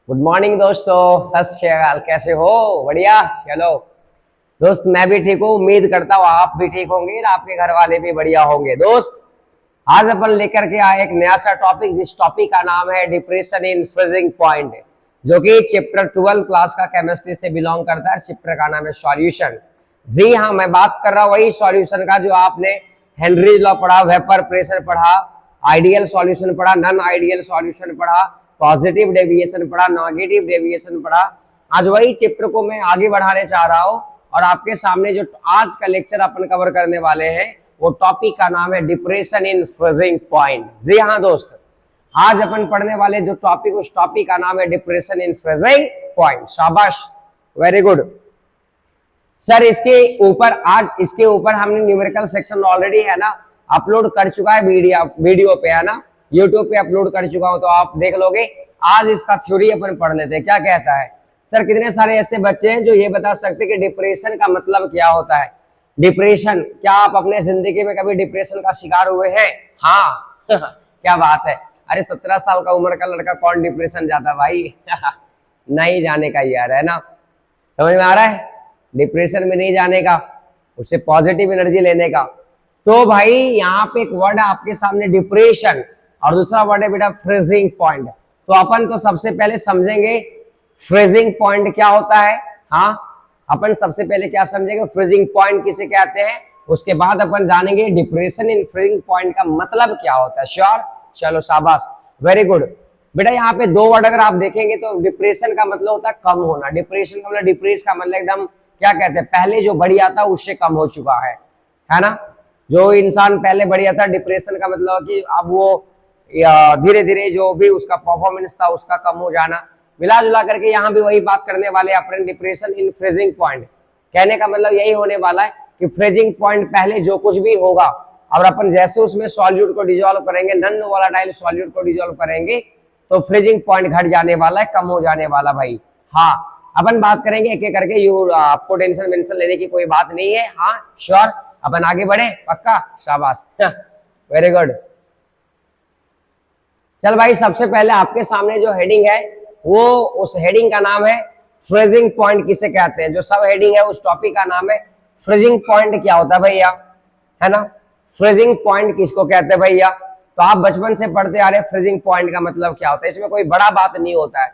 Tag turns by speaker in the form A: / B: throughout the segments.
A: Good morning दोस्तों, सत श्री अकाल। कैसे हो? बढ़िया। चलो दोस्त, मैं भी ठीक हूँ। उम्मीद करता हूँ आप भी ठीक होंगे और आपके घर वाले भी बढ़िया होंगे। दोस्त, आज अपन लेकर के आए एक नया सा टॉपिक, जिस टॉपिक का नाम है डिप्रेशन इन फ्रीजिंग पॉइंट, जो कि चैप्टर 12 क्लास का केमिस्ट्री से बिलोंग करता है। चैप्टर का नाम है सॉल्यूशन। जी हाँ, मैं बात कर रहा हूँ वही सॉल्यूशन का जो आपने हेनरीज लॉ पढ़ा, वेपर प्रेशर पढ़ा, आइडियल सॉल्यूशन पढ़ा, नॉन आइडियल सॉल्यूशन पढ़ा, पॉजिटिव डेविएशन पढ़ा, नेगेटिव डेविएशन पढ़ा। आज वही चैप्टर को मैं आगे बढ़ाने चाह रहा हूँ और आपके सामने जो आज का लेक्चर अपन कवर करने वाले हैं वो टॉपिक का नाम है डिप्रेशन इन फ्रीजिंग पॉइंट। जी हाँ दोस्त, आज अपन पढ़ने वाले जो टॉपिक, उस टॉपिक का नाम है डिप्रेशन इन फ्रीजिंग पॉइंट। शाबाश, वेरी गुड सर। इसके ऊपर हमने न्यूमेरिकल सेक्शन ऑलरेडी है ना अपलोड कर चुका है, वीडियो पे है ना, यूट्यूब पे अपलोड कर चुका हूं, तो आप देख लोगे। आज इसका थ्योरी अपन पढ़ लेते हैं। क्या कहता है सर? कितने सारे ऐसे बच्चे हैं जो ये बता सकते कि डिप्रेशन का मतलब क्या होता है। डिप्रेशन, क्या आप अपने जिंदगी में कभी डिप्रेशन का शिकार हुए हैं? हाँ क्या बात है। अरे 17 साल का उम्र का लड़का कौन डिप्रेशन जाता भाई नहीं जाने का यार, है ना। समझ में आ रहा है? डिप्रेशन में नहीं जाने का, उससे पॉजिटिव एनर्जी लेने का। तो भाई यहाँ पे एक वर्ड है आपके सामने डिप्रेशन, और दूसरा वर्ड है बेटा फ्रीजिंग पॉइंट। तो अपन तो सबसे पहले समझेंगे फ्रीजिंग पॉइंट क्या होता है। हाँ, अपन सबसे पहले क्या समझेंगे, फ्रीजिंग पॉइंट किसे कहते हैं। उसके बाद अपन जानेंगे डिप्रेशन इन फ्रीजिंग पॉइंट का मतलब क्या होता है। श्योर? चलो शाबाश, वेरी गुड बेटा। यहाँ पे दो वर्ड अगर आप देखेंगे तो डिप्रेशन का मतलब होता है कम होना। डिप्रेशन का मतलब, डिप्रेस का मतलब एकदम क्या कहते हैं, पहले जो बढ़िया था उससे कम हो चुका है ना। जो इंसान पहले बढ़िया था, डिप्रेशन का मतलब कि अब वो धीरे धीरे जो भी उसका परफॉर्मेंस था उसका कम हो जाना। मिला जुला करके यहाँ भी वही बात करने वाले अपन, डिप्रेशन इन फ्रीजिंग पॉइंट। कहने का मतलब यही होने वाला है कि फ्रीजिंग पॉइंट पहले जो कुछ भी होगा, और अपन जैसे उसमें सॉल्यूट को डिजोल्व करेंगे, नॉन वोलेटाइल सॉल्यूट को डिजोल्व करेंगे, तो फ्रीजिंग पॉइंट घट जाने वाला है, कम हो जाने वाला भाई। हाँ, अपन बात करेंगे एक एक करके। आपको टेंशन वेंशन लेने की कोई बात नहीं है। हाँ श्योर, अपन आगे बढ़े, पक्का? शाबाश वेरी गुड। चल भाई, सबसे पहले आपके सामने जो हेडिंग है वो, उस हेडिंग का नाम है फ्रीजिंग पॉइंट किसे कहते हैं। जो सब हेडिंग है उस टॉपिक का नाम है फ्रीजिंग पॉइंट क्या होता है भैया, है ना। फ्रीजिंग पॉइंट किसको कहते हैं भैया? तो आप बचपन से पढ़ते आ रहे फ्रीजिंग पॉइंट का मतलब क्या होता है। इसमें कोई बड़ा बात नहीं होता है।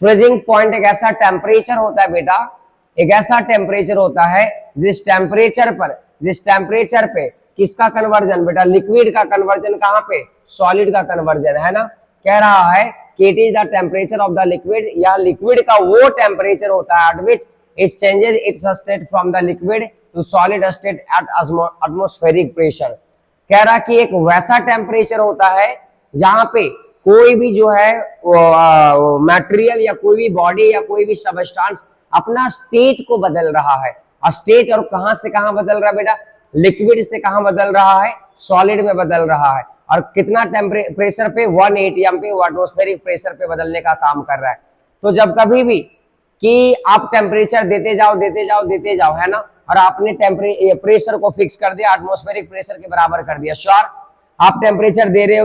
A: फ्रीजिंग पॉइंट एक ऐसा टेम्परेचर होता है बेटा, एक ऐसा टेम्परेचर होता है जिस टेम्परेचर पे किसका कन्वर्जन बेटा, लिक्विड का कन्वर्जन कहां पे, सॉलिड का कन्वर्जन, है ना। कह रहा है कि it is the temperature of the liquid, या लिक्विड का वो टेम्परेचर होता है at which it changes its state from the liquid to solid state at atmospheric pressure. कह रहा कि एक वैसा टेम्परेचर होता है जहां पे कोई भी जो है मटेरियल या कोई भी बॉडी या कोई भी सबस्टांस अपना स्टेट को बदल रहा है। और स्टेट और कहां से कहां बदल रहा है बेटा, लिक्विड से कहां बदल रहा है, सॉलिड में बदल रहा है। और कितना टेम्परेचर पे, 1 atm पे, एटमॉस्फेरिक प्रेशर पे बदलने का काम कर रहा है। तो जब कभी भी कि आप टेम्परेचर देते जाओ, है ना, और आपने प्रेशर को फिक्स कर दिया, एटमॉस्फेरिक प्रेशर के बराबर कर दिया। श्योर, आप टेम्परेचर दे रहे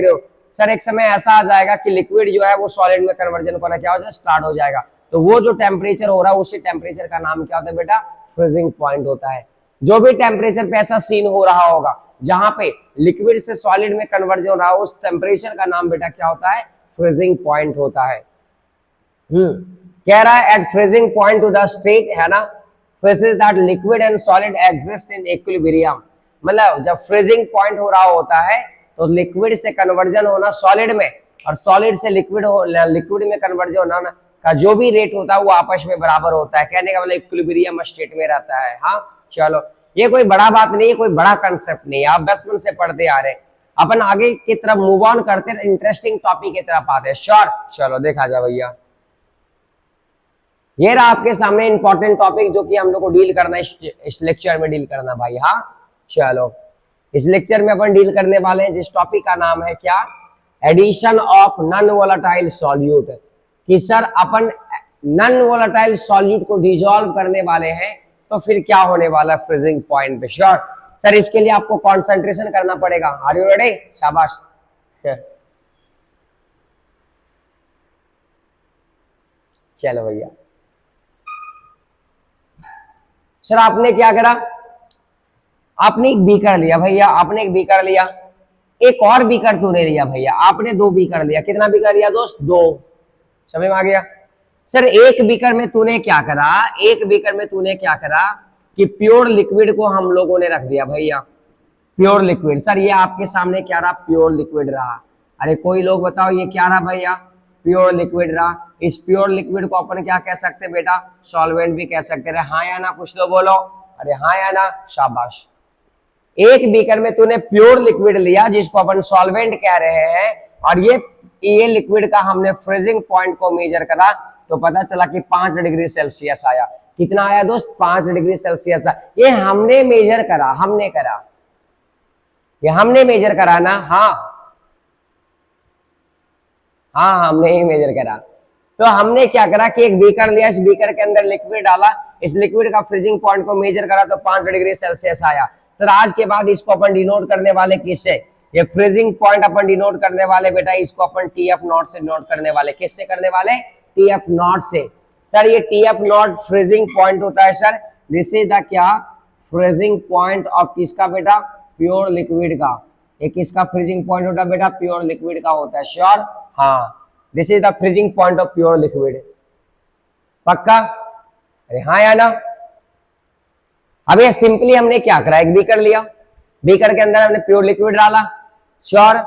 A: हो सर, एक समय ऐसा आ जाएगा कि लिक्विड जो है वो सॉलिड में कन्वर्जन करना क्या हो जाए, स्टार्ट हो जाएगा। तो वो जो टेम्परेचर हो रहा है उसी टेम्परेचर का नाम क्या होता है बेटा, फ्रीजिंग पॉइंट होता है। जो भी टेम्परेचर पे ऐसा सीन हो रहा होगा जहां पे लिक्विड से सॉलिड में कन्वर्जन हो रहा हो, उस टेम्परेचर का नाम बेटा क्या होता है, फ्रीजिंग पॉइंट होता है। कह रहा है at freezing point to the state, है ना, फिर that liquid and solid exist in equilibrium. मतलब जब फ्रीजिंग पॉइंट हो रहा होता है तो लिक्विड से कन्वर्जन होना सॉलिड में, और सॉलिड से लिक्विड में कन्वर्जन होना का जो भी रेट होता है वो आपस में बराबर होता है। कहने का मतलब इक्विलिब्रियम स्टेट में रहता है। हाँ चलो, ये कोई बड़ा बात नहीं है, कोई बड़ा कंसेप्ट नहीं है, आप बचपन से पढ़ते आ रहे हैं। अपन आगे की तरफ मूव ऑन करते हैं, इंटरेस्टिंग टॉपिक की तरफ आते हैं। श्योर, चलो देखा जाए भैया। ये रहा आपके सामने इंपॉर्टेंट टॉपिक जो कि हम लोग को डील करना है, इस लेक्चर में डील करना भाई। हाँ चलो, इस लेक्चर में अपन डील करने वाले हैं जिस टॉपिक का नाम है क्या, addition of non volatile solute. कि सर अपन नॉन वोलेटाइल सॉल्यूट को डिसॉल्व करने वाले हैं, तो फिर क्या होने वाला फ्रीजिंग पॉइंट पे। श्योर सर, इसके लिए आपको कंसंट्रेशन करना पड़ेगा। Are you ready? शाबाश चलो भैया, सर आपने क्या करा, आपने एक बीकर लिया भैया, आपने एक बीकर लिया, एक और बीकर तूने लिया भैया, आपने 2 बीकर लिया। कितना बीकर लिया दोस्त? 2। समझ में आ गया? सर एक बीकर में तूने क्या करा, एक बीकर में तूने क्या करा कि प्योर लिक्विड को हम लोगों ने रख दिया भैया, प्योर लिक्विड। सर ये आपके सामने क्या रहा? प्योर लिक्विड रहा। अरे कोई लोग बताओ ये क्या रहा भैया? प्योर लिक्विड रहा। इस प्योर लिक्विड को अपन क्या कह सकते हैं बेटा? सॉल्वेंट भी कह सकते हैं। हाँ या ना? कुछ तो बोलो। अरे हाँ या ना? शाबाश। एक बीकर में तूने प्योर लिक्विड लिया जिसको अपन सॉल्वेंट कह रहे हैं, और ये लिक्विड का हमने फ्रीजिंग पॉइंट को मेजर करा तो पता चला कि 5 डिग्री सेल्सियस आया। कितना आया दोस्त? 5 डिग्री सेल्सियस। ये हमने मेजर करा, हमने करा, ये हमने मेजर करा ना? हाँ हाँ, हमने ही मेजर करा। तो हमने क्या करा कि एक बीकर लिया, इस बीकर के अंदर लिक्विड डाला, इस लिक्विड का फ्रीजिंग पॉइंट को मेजर करा तो 5 डिग्री सेल्सियस आया। सर आज के बाद इसको अपन डिनोट करने वाले किससे? ये फ्रीजिंग पॉइंट अपन डिनोट करने वाले बेटा, इसको अपन टीएफ नॉट से डिनोट करने वाले। किससे करने वाले? टीएफ नॉट से। सर ये टीएफ नॉट फ्रीजिंग पॉइंट होता है सर। दिस इज द क्या? फ्रीजिंग पॉइंट ऑफ किसका बेटा? प्योर लिक्विड का। ये किसका फ्रीजिंग पॉइंट होता है बेटा? प्योर लिक्विड का होता है। श्योर? हाँ, this is the freezing point of pure liquid. पक्का? अरे हाँ या ना? अब ये सिंपली हमने क्या करा, एक बीकर लिया, बीकर के अंदर हमने प्योर लिक्विड डाला, श्योर,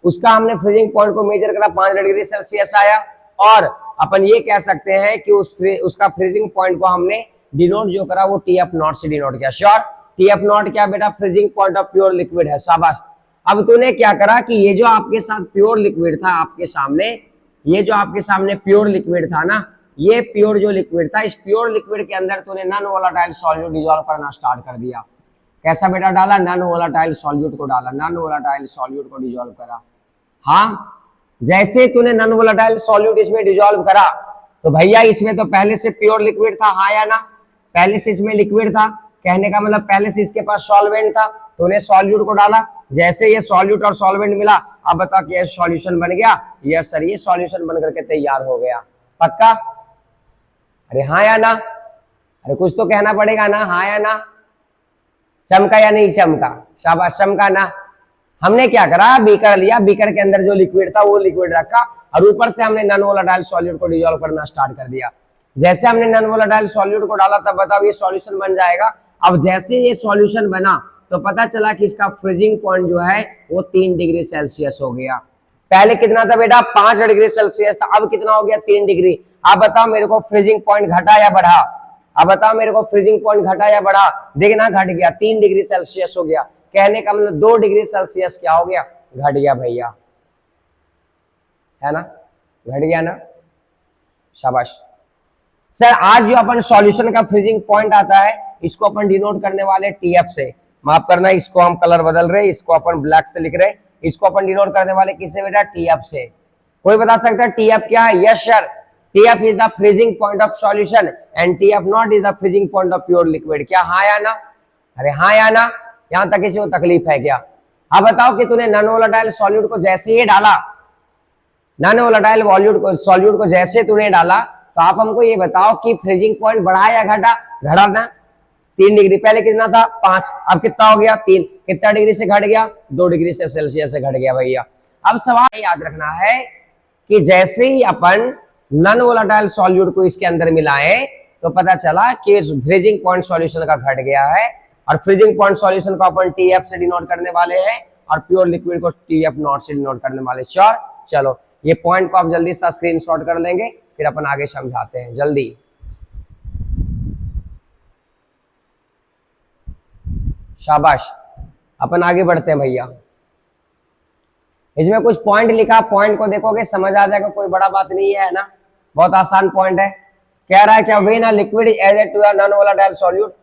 A: उसका हमने फ्रीजिंग पॉइंट को मेजर करा, 5 डिग्री सेल्सियस आया, और अपन ये कह सकते हैं कि उसका फ्रीजिंग पॉइंट को हमने डिनोट जो करा वो टीएफ नॉट से डिनोट किया। श्योर? टीएफ नॉट क्या बेटा? Freezing point of pure liquid है। शाबाश। अब तूने क्या करा कि ये जो आपके साथ प्योर लिक्विड था आपके सामने, ये जो आपके सामने प्योर लिक्विड था ना, ये प्योर जो लिक्विड था, इस प्योर लिक्विड के अंदर तूने नॉन वोलेटाइल सॉल्यूट डिसॉल्व करना स्टार्ट कर दिया। कैसा बेटा डाला? नॉन वोलेटाइल सॉल्यूट को डाला, नॉन वोलेटाइल सॉल्यूट को डिसॉल्व करा। हाँ, जैसे तूने नॉन वोलेटाइल सॉल्यूट इसमें डिसॉल्व करा तो भैया इसमें तो पहले से प्योर लिक्विड था। हाँ या ना? पहले से इसमें लिक्विड था, कहने का मतलब पहले से इसके पास सॉल्वेंट था, तूने सॉल्यूट को डाला, जैसे ये सॉल्यूट और सॉल्वेंट मिला, अब बता कि ये सॉल्यूशन बन गया। यस सर, ये सॉल्यूशन बन करके तैयार हो गया। पक्का? अरे हाँ या ना? अरे कुछ तो कहना पड़ेगा ना? हाँ या ना? चमका या नहीं चमका? शाबाश, चमका ना? हमने क्या करा, बीकर लिया, बीकर के अंदर जो लिक्विड था वो लिक्विड रखा, और ऊपर से हमने नॉन वोलेटाइल सॉल्यूट को डिसॉल्व करना स्टार्ट कर दिया। जैसे हमने नॉन वोलेटाइल सॉल्यूट को डाला तब बताओ ये सॉल्यूशन बन जाएगा। अब जैसे ये सॉल्यूशन बना तो पता चला कि इसका फ्रीजिंग पॉइंट जो है वो 3 डिग्री सेल्सियस हो गया। पहले कितना था बेटा? 5 डिग्री सेल्सियस था, अब कितना हो गया? 3 डिग्री। अब बताओ मेरे को फ्रीजिंग पॉइंट घटा या बढ़ा? अब बताओ मेरे को फ्रीजिंग पॉइंट घटा या बढ़ा? देखना, घट गया, 3 डिग्री सेल्सियस हो गया। कहने का मतलब 2 डिग्री सेल्सियस क्या हो गया? घट गया भैया, है ना? घट गया ना? शाबाश। सर आज जो अपन सॉल्यूशन का फ्रीजिंग पॉइंट आता है इसको अपन डिनोट करने वाले टीएफ से। माफ करना, इसको हम कलर बदल रहे, इसको अपन ब्लैक से लिख रहे, इसको अपन डिनोट करने वाले किससे बेटा? टीएफ से। कोई बता सकता है टीएफ क्या है? Yes sir, TF is the freezing point of solution and TF not is the freezing point of pure liquid. क्या हाँ या ना? अरे हाँ या ना? यहां तक किसी को तकलीफ है क्या? अब बताओ कि तूने नॉन वोलेटाइल सॉल्यूट को जैसे ही डाला, नॉन वोलेटाइल सॉल्यूट को जैसे तूने डाला, तो आप हमको ये बताओ कि फ्रीजिंग पॉइंट बढ़ा या घटा? घटा ना? 3 डिग्री। पहले कितना था? 5, अब कितना हो गया? 3। कितना डिग्री से घट गया? 2 डिग्री से सेल्सियस से घट गया भैया। अब सवाल याद रखना है कि जैसे ही अपन नॉन वोलेटाइल सॉल्यूट को इसके अंदर मिलाएं तो पता चला कि फ्रीजिंग पॉइंट सॉल्यूशन का घट गया है, और फ्रीजिंग पॉइंट सॉल्यूशन को अपन टीएफ से डिनोट करने वाले हैं, और प्योर लिक्विड को टीएफ नॉट से डिनोट करने वाले। श्योर? चलो ये पॉइंट को आप जल्दी से स्क्रीनशॉट कर लेंगे, फिर अपन आगे समझाते हैं जल्दी। शाबाश, अपन आगे बढ़ते हैं भैया। इसमें कुछ पॉइंट लिखा, पॉइंट को देखोगे समझ आ जाएगा, कोई बड़ा बात नहीं है ना, बहुत आसान पॉइंट है। कह रहा है क्या? When a liquid is added to a non volatile solute,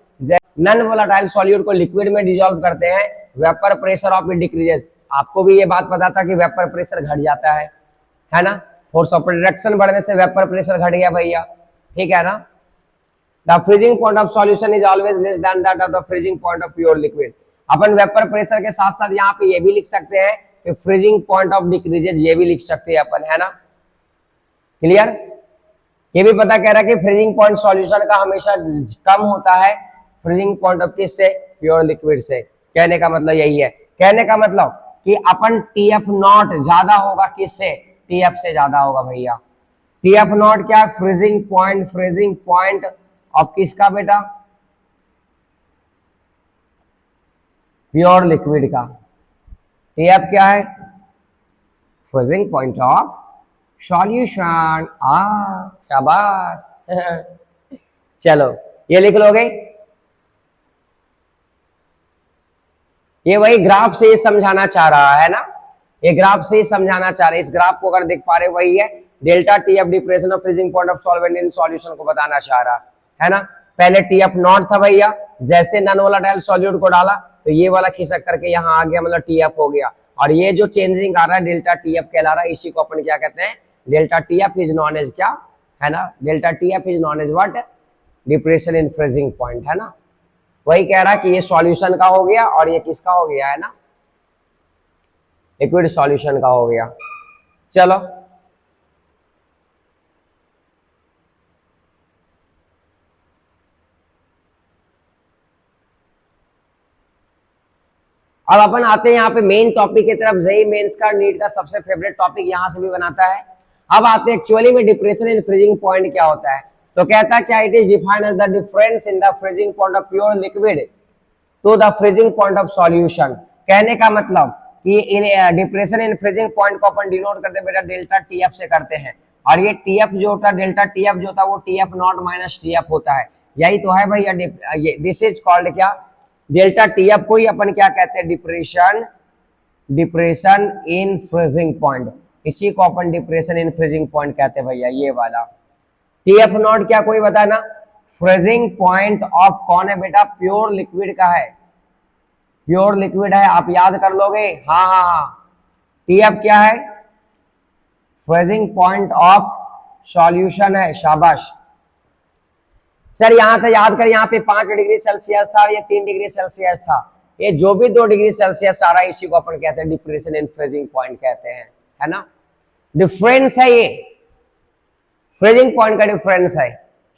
A: non volatile solute को लिक्विड में डिसॉल्व करते हैं, vapour pressure of it decreases. आपको भी ये बात पता था कि वेपर प्रेशर घट जाता है ना? फोर्स ऑफ रिडक्शन बढ़ने से वेपर प्रेशर घट गया भैया, ठीक है ना? The freezing point of solution is always less than that of the freezing point of pure liquid. Upon vapour pressure के साथ साथ यहाँ पे ये भी लिख सकते हैं कि फ्रीजिंग पॉइंट ऑफ डिक्रीजेज, ये भी लिख सकते हैं अपन, है ना? क्लियर? ये भी पता कह रहा है कि फ्रीजिंग पॉइंट सॉल्यूशन का हमेशा कम होता है फ्रीजिंग पॉइंट ऑफ किससे, प्योर लिक्विड से। कहने का मतलब यही है, कहने का मतलब कि अपन टीएफ नॉट ज्यादा होगा किससे, टीएफ से ज्यादा होगा भैया। टीएफ नॉट क्या, फ्रीजिंग पॉइंट ऑफ किसका बेटा, प्योर लिक्विड का। टीएफ क्या है, फ्रीजिंग पॉइंट ऑफ सॉल्यूशन। शाबाश चलो ये लिख लोगे। ये वही ग्राफ से ही समझाना चाह रहा है ना, ये ग्राफ से ही समझाना चाह रहे, इस ग्राफ को अगर देख पा रहे वही है, delta TF depression of freezing point of solvent in solution को बताना चाह रहा है ना। पहले टीएफ नॉट था भैया, जैसे नॉन वोलेटाइल सॉल्यूट को डाला तो ये वाला खिसक करके यहाँ आ गया, मतलब टीएफ हो गया। और ये जो चेंजिंग आ रहा है डेल्टा टीएफ कहला रहा है, इसी को अपन क्या कहते हैं, delta TF is known as क्या है ना, delta TF is known as what, depression in freezing point है ना। वही कह रहा है कि ये सॉल्यूशन का हो गया और ये किसका हो गया है ना, लिक्विड सॉल्यूशन का हो गया। चलो अब अपन आते हैं यहाँ पे मेन टॉपिक की तरफ। जेईई मेंस का, नीट का सबसे फेवरेट टॉपिक यहाँ से भी बनाता है। अब आते हैं एक्चुअली में डिप्रेशन इन फ्रीजिंग पॉइंट क्या होता है। तो कहता है क्या, it is defined as the difference in the freezing point of pure liquid to the freezing point of solution. कहने का मतलब कि डिप्रेशन इन फ्रीजिंग पॉइंट को अपन डिनोट करते बेटा डेल्टा टीएफ से करते हैं, और ये टीएफ जो होता है, डेल्टा टीएफ जो होता है वो टीएफ नॉट माइनस टीएफ होता है। यही तो है भैया, दिस इज कॉल्ड क्या, डेल्टा टीएफ को ही अपन क्या कहते हैं, डिप्रेशन इन फ्रीजिंग पॉइंट। इसी को अपन डिप्रेशन इन फ्रीजिंग पॉइंट कहते हैं भैया, ये वाला। टीएफ नॉट क्या कोई बताए ना, फ्रीजिंग पॉइंट ऑफ कौन है बेटा, प्योर लिक्विड का है, प्योर लिक्विड है, आप याद कर लोगे। हाँ हाँ हाँ, टीएफ क्या है, फ्रीजिंग पॉइंट ऑफ सॉल्यूशन है। शाबाश सर, यहां था याद कर, यहाँ पे 5 डिग्री सेल्सियस था, ये 3 डिग्री सेल्सियस था, ये जो भी 2 डिग्री सेल्सियस आ रहा है इसी को अपन कहते हैं डिप्रेशन इन फ्रीजिंग पॉइंट कहते हैं, है ना। डिफरेंस है ये, फ्रीजिंग पॉइंट का डिफरेंस है,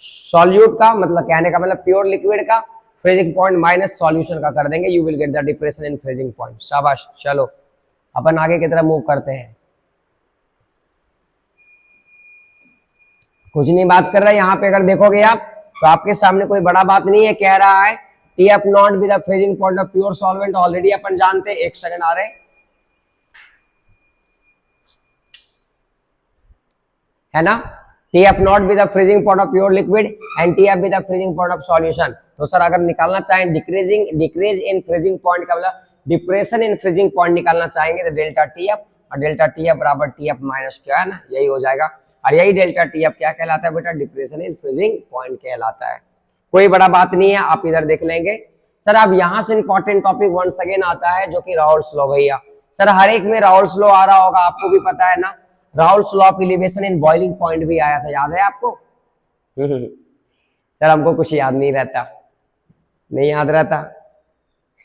A: सॉल्यूट का मतलब कहने का मतलब प्योर लिक्विड का, फ्रीजिंग पॉइंट माइनस सॉल्यूशन का कर देंगे, you will get the depression in freezing point. शाबाश चलो अपन आगे की तरफ मूव करते हैं। कुछ नहीं बात कर रहा है यहाँ पे, अगर देखोगे आप तो आपके सामने कोई बड़ा बात नहीं है, कह रहा है TF not be the freezing point of pure solvent, already अपन जानते हैं। एक सेकंड आ रहे, है ना, TF not be the freezing point of pure liquid and TF be the freezing point of solution. तो सर अगर निकालना चाहें डिक्रीज इन फ्रीजिंग पॉइंट का मतलब डिप्रेशन इन फ्रीजिंग पॉइंट निकालना चाहेंगे तो डेल्टा टीएफ, और डेल्टा टीएफ बराबर टीएफ माइनस क्या है ना, यही हो जाएगा। और यही डेल्टा टीएफ क्या कहलाता है बेटा, डिप्रेशन इन फ्रीजिंग पॉइंट कहलाता है। कोई बड़ा बात नहीं है, आप इधर देख लेंगे। सर अब यहां से इंपॉर्टेंट टॉपिक वंस अगेन आता है जो कि राउल्स लॉ। भैया सर हर एक में राउल्स लॉ आ रहा होगा, आपको भी पता है ना, Raoul's law of elevation in boiling point भी आया था, याद है आपको। सर हमको कुछ याद नहीं रहता, नहीं याद रहता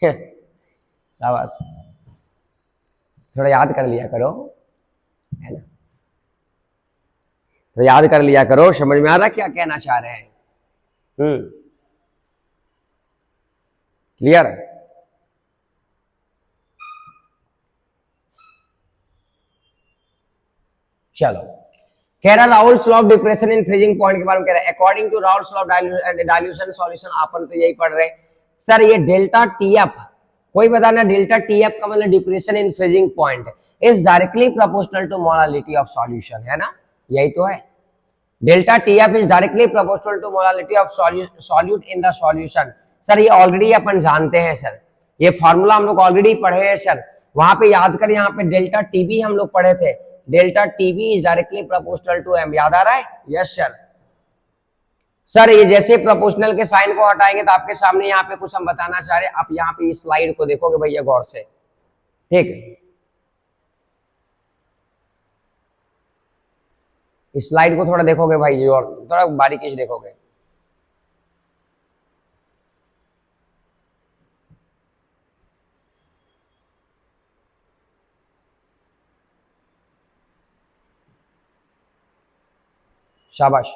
A: शाबाश, थोड़ा याद कर लिया करो, है ना, तो याद कर लिया करो। समझ में आ रहा क्या कहना चाह रहे हैं, क्लियर। चलो कह रहा Raoult's law of depression in freezing point के बारे में कह रहा है, according to Raoult's law of dilution solution, अपन तो यही पढ़ रहे। सर ये डेल्टा टीएफ, कोई बताना डेल्टा टीएफ का मतलब depression in freezing point is directly proportional to molality of solution, है ना, यही तो है। Delta TF is directly proportional to molality of solute in the solution. Sir ये ऑलरेडी अपन जानते हैं सर, ये फॉर्मूला हम लोग ऑलरेडी पढ़े हैं सर, वहां पे याद कर, यहाँ पे डेल्टा टीबी हम लोग पढ़े थे, delta TB is directly proportional to M, याद आ रहा है। Yes sir. सर ये जैसे प्रोपोर्शनल के साइन को हटाएंगे तो आपके सामने यहाँ पे कुछ हम बताना चाह रहे हैं, आप यहाँ पे इस स्लाइड को देखोगे भैया गौर से, ठीक, इस स्लाइड को थोड़ा देखोगे भाई जी, और थोड़ा बारीकी से देखोगे। शाबाश।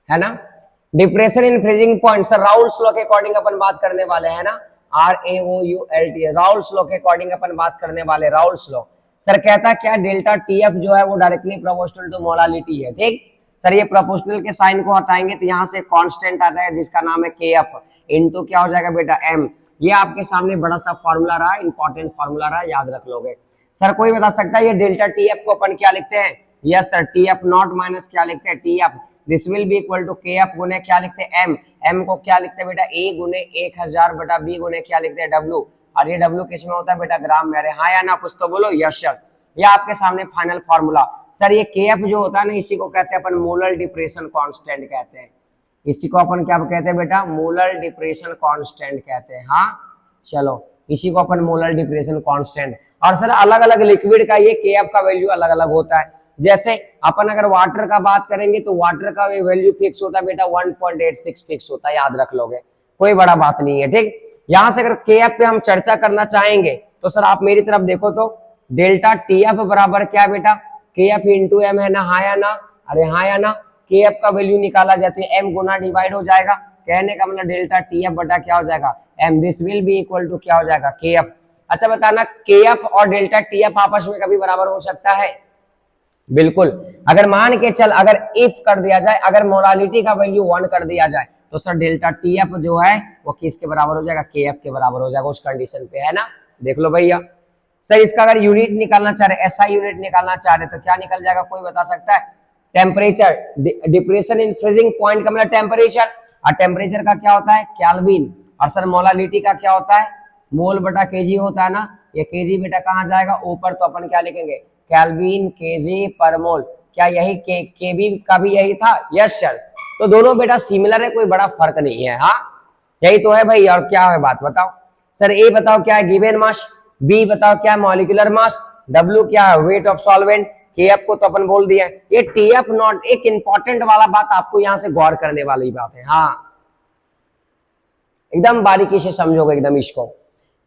A: है ना। Depression in freezing point, sir Raoult's law के अकॉर्डिंग अपन बात करने वाले हैं ना, RAOULT, राउल्स लॉ के अकॉर्डिंग अपन बात करने वाले, राउल्स लॉ। सर कहता क्या, डेल्टा TF जो है वो डायरेक्टली प्रोपोर्शनल टू मोलालिटी है, ठीक। सर ये प्रोपोर्शनल के साइन को हटाएंगे तो यहाँ से कांस्टेंट आता है जिसका नाम है KF, इनटू क्या हो जाएगा बेटा M। ये आपके सामने बड़ा सा फॉर्मूला रहा, इंपॉर्टेंट फॉर्मूला रहा, याद रख लोगे। सर कोई बता सकता है ये डेल्टा TF को अपन क्या लिखते हैं? Yes sir, TF naught minus क्या लिखते हैं, TF, this will be equal to KF गुने क्या लिखते हैं, M। M को क्या लिखते हैं बेटा, A गुने 1000 बटा B गुने क्या लिखते हैं, W। और ये W किस में होता है बेटा, ग्राम में। अरे हाँ या ना, कुछ तो बोलो। यस सर, ये आपके सामने फाइनल फॉर्मूला। सर ये KF जो होता है ना, इसी को कहते हैं अपन मोलर डिप्रेशन कांस्टेंट कहते हैं। इसी को अपन क्या कहते हैं बेटा, मोलर डिप्रेशन कांस्टेंट कहते हैं। हाँ चलो, इसी को अपन मोलर डिप्रेशन कांस्टेंट। और सर अलग अलग लिक्विड का ये KF का वैल्यू अलग अलग होता है। जैसे अपन अगर वाटर का बात करेंगे तो वाटर का वैल्यू फिक्स होता है बेटा 1.86 फिक्स होता है, याद रख लोगे, कोई बड़ा बात नहीं है, ठीक। यहां से अगर KF पे हम चर्चा करना चाहेंगे तो सर आप मेरी तरफ देखो तो डेल्टा TF बराबर क्या बेटा, KF इंटू M है ना, हाँ या ना, अरे हाँ या ना। KF का वैल्यू निकाला जाए तो M गुना डिवाइड हो जाएगा, कहने का मतलब डेल्टा TF बटा क्या हो जाएगा, M, this will be equal to क्या हो जाएगा, KF। अच्छा बताना, KF और डेल्टा TF आपस में कभी बराबर हो सकता है? बिल्कुल। अगर मान के चल, अगर इफ कर दिया जाए, अगर मोलालिटी का वैल्यू 1 कर दिया जाए तो सर डेल्टा TF जो है वो किसके बराबर हो जाएगा, KF के बराबर हो जाएगा उस कंडीशन पे, है ना। देख लो भैया। सर इसका अगर यूनिट निकालना चाह रहे, SI यूनिट निकालना चाह रहे तो क्या निकल जाएगा, कोई बता सकता है? Temperature, depression in freezing point का मतलब टेम्परेचर, और टेम्परेचर का क्या होता है, केल्विन। और सर मोलालिटी का क्या होता है, मोल बटा केजी होता है ना। ये केजी बेटा कहाँ जाएगा, ऊपर, तो अपन क्या लिखेंगे, केल्विन केजी पर मोल। क्या यही केबी का भी यही था? Yes sir. तो दोनों बेटा सिमिलर है, कोई बड़ा फर्क नहीं है। हाँ यही तो है भाई, और क्या है बात बताओ। सर ए बताओ क्या है, गिवन मास, बी बताओ क्या है, मॉलिक्यूलर मास, डब्ल्यू क्या है, वेट ऑफ सॉल्वेंट, KF को तो अपन बोल दिया। ये TF नॉट, एक इंपॉर्टेंट वाला बात आपको यहां से गौर करने वाली बात है। हाँ एकदम बारीकी से समझोगे एकदम इसको।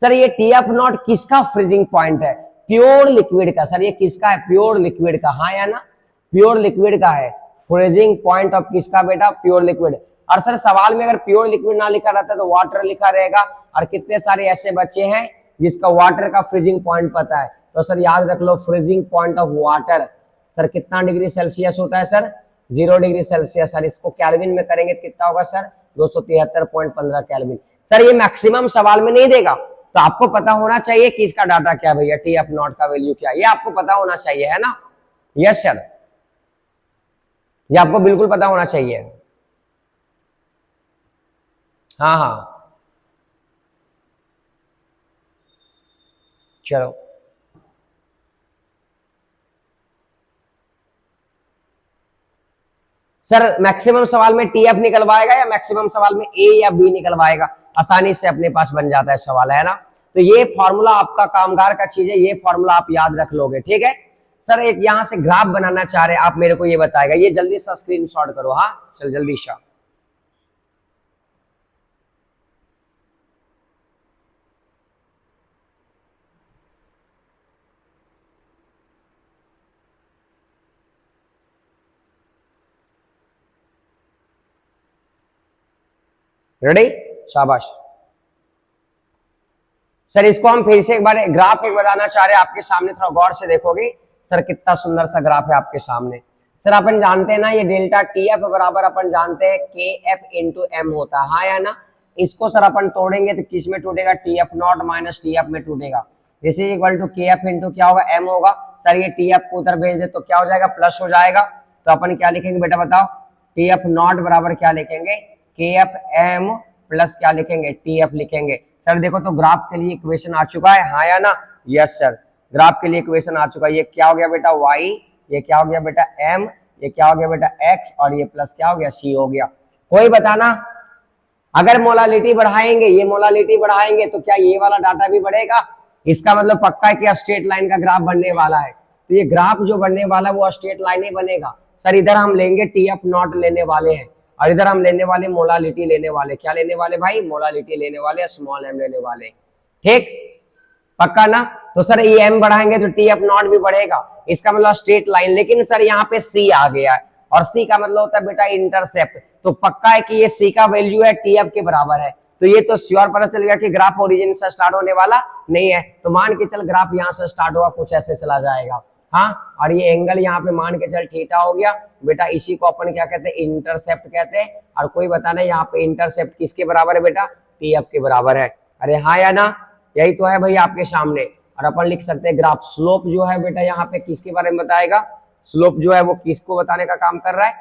A: सर ये TF नॉट किसका फ्रीजिंग पॉइंट है, प्योर लिक्विड का। सर ये किसका है, प्योर लिक्विड का, हाँ या ना, प्योर लिक्विड का है फ्रीजिंग पॉइंट ऑफ किसका बेटा, प्योर लिक्विड। और सर सवाल में अगर प्योर लिक्विड ना लिखा रहता तो वाटर लिखा रहेगा, और कितने सारे ऐसे बच्चे हैं जिसका वाटर का फ्रीजिंग पॉइंट पता है। तो सर याद रख लो, freezing point of water sir कितना डिग्री सेल्सियस होता है सर, 0 डिग्री सेल्सियस। सर इसको केल्विन में करेंगे तो कितना होगा सर, 273.15 केल्विन। सर ये मैक्सिमम सवाल में नहीं देगा, तो आपको पता होना चाहिए कि इसका डाटा क्या भैया, TF नॉट का वैल्यू क्या, ये आपको पता होना चाहिए, है ना। यस सर, ये आपको बिल्कुल पता होना चाहिए। हाँ हाँ चलो, सर मैक्सिमम सवाल में TF निकलवाएगा या मैक्सिमम सवाल में A या B निकलवाएगा, आसानी से अपने पास बन जाता है सवाल, है ना। तो ये फॉर्मूला आपका कामगार का चीज है, ये फॉर्मूला आप याद रख लोगे, ठीक है। सर एक यहां से ग्राफ बनाना चाह रहे हैं आप, मेरे को ये बताएगा, ये जल्दी सा स्क्रीनशॉट करो। हाँ चल जल्दी सा, रेडी, शाबाश। सर इसको हम फिर से एक बार ग्राफ एक बताना चाह रहे हैं आपके सामने, थोड़ा गौर से देखोगे सर कितना सुंदर सा ग्राफ है आपके सामने। सर अपन जानते हैं ना, ये डेल्टा TF बराबर अपन जानते हैं KF इंटू M होता है, हाँ या ना। इसको सर अपन तोड़ेंगे तो किस में टूटेगा, TF नॉट माइनस TF में टूटेगा। This is equal to KF into क्या होगा, M होगा। सर ये TF को उधर भेज दे तो क्या हो जाएगा, प्लस हो जाएगा। तो अपन क्या लिखेंगे बेटा बताओ, TF नॉट बराबर क्या लिखेंगे, KF M प्लस क्या लिखेंगे, TF लिखेंगे। सर देखो तो ग्राफ के लिए इक्वेशन आ चुका है, हाँ या ना। यस सर, ग्राफ के लिए इक्वेशन आ चुका है। ये क्या हो गया बेटा Y, ये क्या हो गया बेटा M, ये क्या हो गया बेटा X, और ये प्लस क्या हो गया C हो गया। कोई बताना, अगर मोलालिटी बढ़ाएंगे, ये मोलालिटी बढ़ाएंगे तो क्या ये वाला डाटा भी बढ़ेगा? इसका मतलब पक्का है कि स्ट्रेट लाइन का ग्राफ बनने वाला है। तो ये ग्राफ जो बनने वाला है वो स्ट्रेट लाइन ही बनेगा। सर इधर हम लेंगे TF नॉट लेने वाले हैं, और इधर हम लेने वाले मोलालिटी लेने वाले। क्या लेने वाले भाई, मोलालिटी लेने वाले, स्मॉल m लेने वाले, ठीक पक्का ना। तो सर ये m बढ़ाएंगे तो TF नॉट भी बढ़ेगा, इसका मतलब स्ट्रेट लाइन। लेकिन सर यहाँ पे C आ गया है, और सी का मतलब होता है बेटा इंटरसेप्ट। तो पक्का है कि ये सी का वैल्यू है टी एफ के बराबर है। तो ये तो श्योर पता चल गया कि ग्राफ ओरिजिन से स्टार्ट होने वाला नहीं है। तो मान के चल ग्राफ यहाँ से स्टार्ट होगा, कुछ ऐसे चला जाएगा। हाँ, और ये एंगल यहाँ पे मान के चल थीटा हो गया बेटा। इसी को अपन क्या कहते हैं, इंटरसेप्ट कहते हैं। और कोई बताना यहाँ पे इंटरसेप्ट किसके बराबर है बेटा, टी एफ के बराबर है। अरे हाँ या ना, यही तो है भाई आपके सामने। और अपन लिख सकते हैं ग्राफ स्लोप जो है बेटा यहाँ पे किसके बारे में बताएगा, स्लोप जो है वो किसको बताने का काम कर रहा है,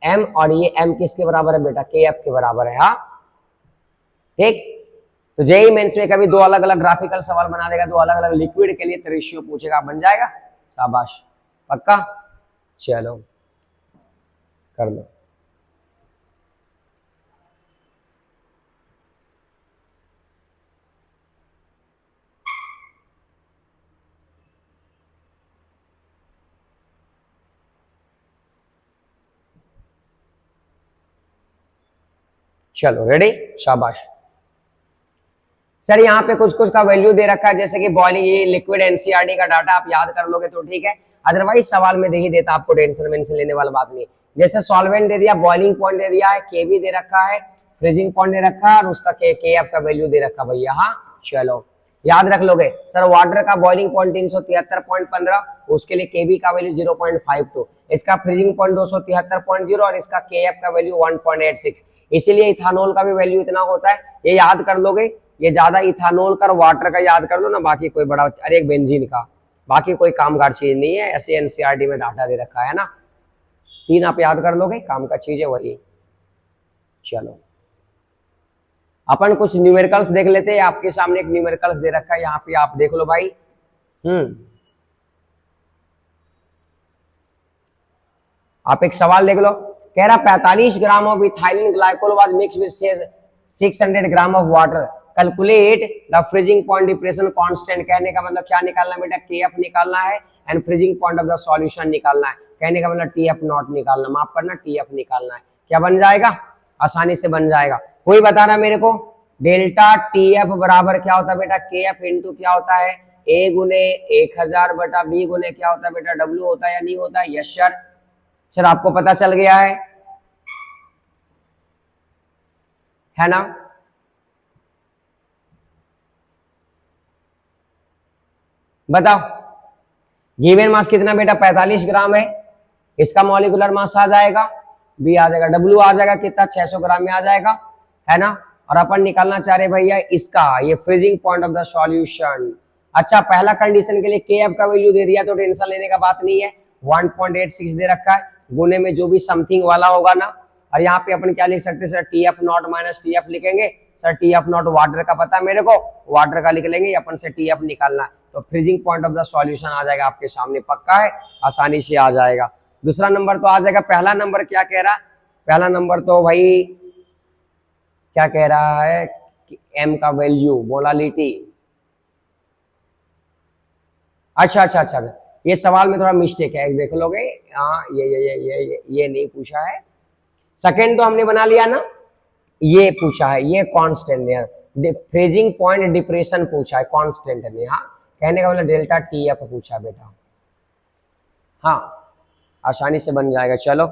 A: एम। और ये एम किसके बराबर है बेटा, के एफ के बराबर है। हाँ ठीक। तो जेई मेंस में कभी दो अलग अलग ग्राफिकल सवाल बना देगा, दो अलग अलग लिक्विड के लिए तो रेशियो पूछेगा, बन जाएगा। शाबाश, पक्का। चलो कर लो। चलो रेडी, शाबाश। सर यहाँ पे कुछ कुछ का वैल्यू दे रखा है, जैसे कि बॉइलिंग, ये लिक्विड एनसीईआरटी का डाटा आप याद कर लोगे तो ठीक है, अदरवाइज सवाल में दे ही देता, आपको टेंशन वेंशन लेने वाला बात नहीं। जैसे सॉल्वेंट दे दिया, बॉइलिंग पॉइंट दे दिया है, केवी दे रखा है, फ्रीजिंग पॉइंट दे रखा है, और उसका के एफ का वैल्यू दे रखा भैया। हाँ चलो याद रख लोगे। सर वाटर का बॉइलिंग पॉइंट 373.15, उसके लिए केवी का वैल्यू 0.52, इसका फ्रीजिंग पॉइंट 273.0 और इसका केएफ का वैल्यू 1.86। इसीलिए इथानॉल का भी वैल्यू इतना होता है, ये याद कर लोगे। ये ज्यादा इथानॉल का और वाटर का याद कर लो ना, बाकी कोई बड़ा, अरे एक बेंजीन का, बाकी कोई कामगार चीज नहीं है, ऐसे एनसीईआरटी में डाटा दे रखा है ना। तीन आप याद कर लोगे, काम का चीज है वही। चलो अपन कुछ न्यूमेरिकल्स देख लेते हैं। आपके सामने एक न्यूमेरिकल्स दे रखा है यहाँ पे, आप देख लो भाई। आप एक सवाल देख लो, कह रहा 45 gram of ethylene glycol was mixed with 600 gram of water, calculate the freezing point depression constant. कहने का मतलब क्या निकालना है बेटा, केएफ निकालना है and freezing point of the solution निकालना है। कहने का मतलब टीएफ नॉट निकालना, माफ करना, टीएफ निकालना है। क्या बन जाएगा, आसानी से बन जाएगा। कोई बता रहा मेरे को, डेल्टा टीएफ बराबर क्या होता है बेटा, केएफ इंटू क्या होता है, ए गुने 1000 बटा बी गुने क्या होता है बेटा, डब्ल्यू होता है या नहीं होता है। Yes sir. सर आपको पता चल गया है ना। बताओ गिवन मास कितना बेटा, 45 ग्राम है। इसका मॉलिक्यूलर मास आ जाएगा, बी आ जाएगा, डब्ल्यू आ जाएगा कितना, 600 ग्राम में आ जाएगा, है ना। और अपन निकालना चाह रहे भैया इसका, ये freezing point of the solution. अच्छा पहला कंडीशन के लिए केएफ का वैल्यू दे दिया तो टेंशन लेने का बात नहीं है, 1.86 दे रखा है, गुने में जो भी समथिंग वाला होगा ना। और यहाँ पे अपन क्या लिख सकते हैं sir, TF not minus TF लिखेंगे। सर टीएफ नॉट वाटर का पता है मेरे को, वाटर का लिख लेंगे, अपन से टीएफ निकालना है, तो freezing point of the solution आ जाएगा आपके सामने, पक्का है, आसानी से आ जाएगा। दूसरा नंबर तो आ जाएगा। पहला नंबर क्या कह रहा, पहला नंबर तो भाई क्या कह रहा है कि एम का वैल्यू, मोलालिटी। अच्छा, ये सवाल में थोड़ा मिस्टेक है, देख लोगे। हाँ ये नहीं पूछा है। सेकेंड तो हमने बना लिया ना, ये पूछा है, ये कांस्टेंट है, फ्रीजिंग पॉइंट डिप्रेशन पूछा है, कांस्टेंट है। हाँ कहने का मतलब डेल्टा टीएफ पूछा बेटा। हाँ आसानी से बन जाएगा। चलो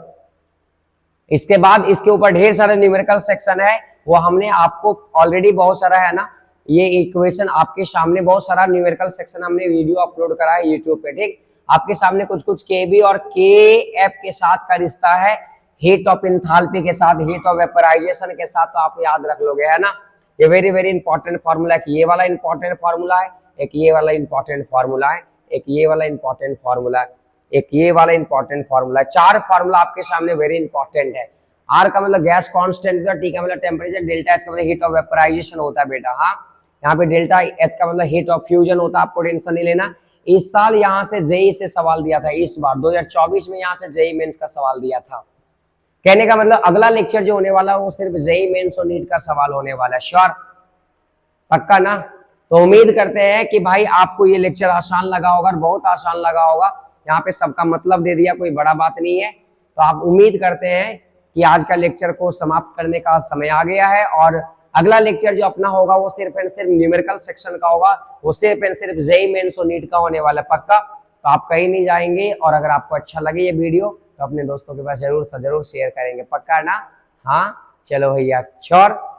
A: इसके बाद इसके ऊपर ढेर सारे न्यूमेरिकल सेक्शन है, वो हमने आपको ऑलरेडी बहुत सारा है ना, ये इक्वेशन आपके सामने बहुत सारा न्यूमेरिकल सेक्शन हमने वीडियो अपलोड करा है यूट्यूब पे। ठीक, आपके सामने कुछ कुछ केबी और केएफ के साथ का रिश्ता है, हीट ऑफ इंथैल्पी के साथ, हीट ऑफ वेपराइजेशन के साथ, तो आप याद रख लोगे, है ना। ये वेरी वेरी इंपॉर्टेंट फॉर्मूला है, ये वाला इंपॉर्टेंट फॉर्मूला है, एक ये वाला इंपॉर्टेंट फॉर्मूला है, एक ये वाला इंपॉर्टेंट फॉर्मूला है, एक ये वाला इंपॉर्टेंट फॉर्मूला है। चार फॉर्मूला आपके सामने वेरी इंपॉर्टेंट है। आर का मतलब गैस कांस्टेंट, टी का मतलब टेम्परेचर, डेल्टा एच का मतलब हीट ऑफ वेपराइजेशन होता है बेटा। हाँ यहाँ पे डेल्टा एच का मतलब हीट ऑफ फ्यूजन होता है, आपको टेंशन नहीं लेना। इस साल यहाँ से जेई से सवाल दिया था, इस बार 2024 में यहाँ से जेई मेंस का सवाल दिया था। कहने का मतलब अगला लेक्चर जो होने वाला है वो सिर्फ जेई मेंस और नीट का सवाल होने वाला है। श्योर, पक्का ना। तो उम्मीद करते हैं कि भाई आपको ये लेक्चर आसान लगा होगा, बहुत आसान लगा होगा। यहाँ पे सबका मतलब दे दिया, कोई बड़ा बात नहीं है। तो आप उम्मीद करते हैं कि आज का लेक्चर को समाप्त करने का समय आ गया है, और अगला लेक्चर जो अपना होगा वो सिर्फ एंड सिर्फ न्यूमेरिकल सेक्शन का होगा, वो सिर्फ एंड सिर्फ जेई मेंस और नीट का होने वाला, पक्का। तो आप कहीं नहीं जाएंगे। और अगर आपको अच्छा लगे ये वीडियो तो अपने दोस्तों के पास जरूर से जरूर शेयर करेंगे, पक्का ना? हाँ चलो भैया, श्योर।